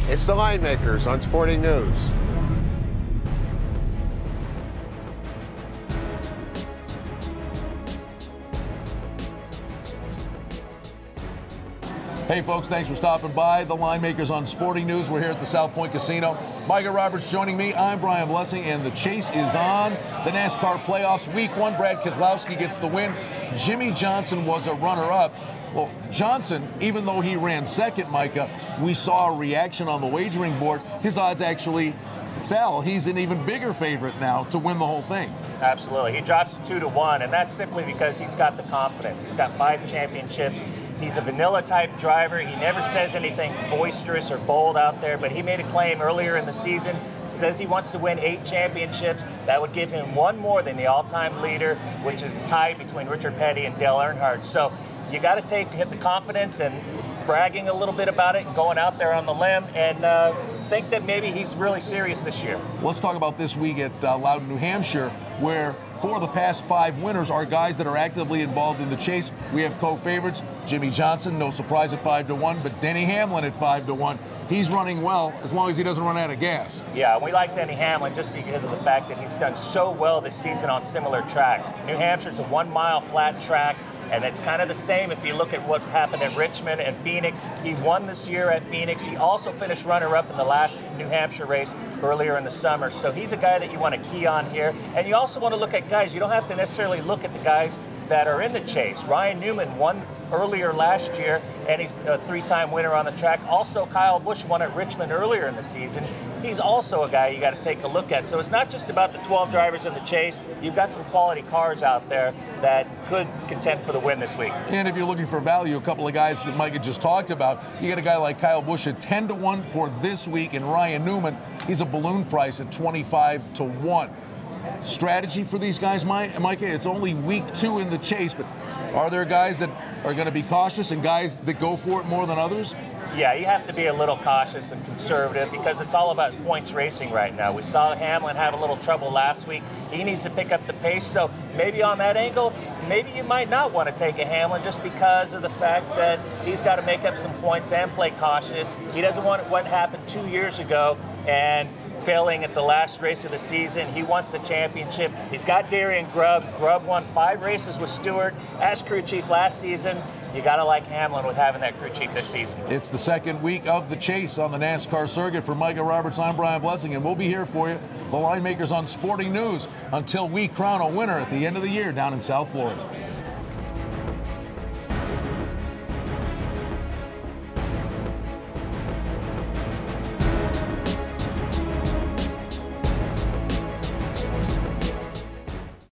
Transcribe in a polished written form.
It's the Line Makers on Sporting News. Hey folks, thanks for stopping by. The Line Makers on Sporting News. We're here at the South Point Casino. Micah Roberts joining me. I'm Brian Blessing, and the chase is on. The NASCAR playoffs, week one. Brad Keselowski gets the win. Jimmy Johnson was a runner-up. Well, Johnson, even though he ran second, Micah, we saw a reaction on the wagering board. His odds actually fell. He's an even bigger favorite now to win the whole thing. Absolutely. He drops to 2-1, and that's simply because he's got the confidence. He's got 5 championships. He's a vanilla-type driver. He never says anything boisterous or bold out there, but he made a claim earlier in the season, says he wants to win 8 championships. That would give him 1 more than the all-time leader, which is tied between Richard Petty and Dale Earnhardt. So you got to hit the confidence and bragging a little bit about it and going out there on the limb and think that maybe he's really serious this year. Let's talk about this week at Loudon, New Hampshire, where 4 of the past 5 winners are guys that are actively involved in the chase. We have co-favorites. Jimmy Johnson, no surprise at 5-1, but Denny Hamlin at 5-1. He's running well as long as he doesn't run out of gas. Yeah, we like Denny Hamlin just because of the fact that he's done so well this season on similar tracks. New Hampshire's a 1-mile flat track. And it's kind of the same if you look at what happened at Richmond and Phoenix. He won this year at Phoenix. He also finished runner-up in the last New Hampshire race earlier in the summer. So he's a guy that you want to key on here. And you also want to look at guys. You don't have to necessarily look at the guys that are in the chase. Ryan Newman won earlier last year, and he's a 3-time winner on the track. Also, Kyle Busch won at Richmond earlier in the season. He's also a guy you got to take a look at. So it's not just about the 12 drivers in the chase. You've got some quality cars out there that could contend for the win this week. And if you're looking for value, a couple of guys that Micah just talked about, you get a guy like Kyle Busch at 10-1 for this week, and Ryan Newman, he's a balloon price at 25-1. Strategy for these guys, Micah, it's only week 2 in the chase, but are there guys that are going to be cautious and guys that go for it more than others? Yeah, you have to be a little cautious and conservative because it's all about points racing right now. We saw Hamlin have a little trouble last week. He needs to pick up the pace, so maybe on that angle, maybe you might not want to take a Hamlin just because of the fact that he's got to make up some points and play cautious. He doesn't want what happened 2 years ago and failing at the last race of the season. He wants the championship. He's got Darian Grubb. Grubb won 5 races with Stewart as crew chief last season. You got to like Hamlin with having that crew chief this season. It's the second week of the chase on the NASCAR circuit. For Micah Roberts, I'm Brian Blessing, and we'll be here for you, the Line Makers on Sporting News, until we crown a winner at the end of the year down in South Florida.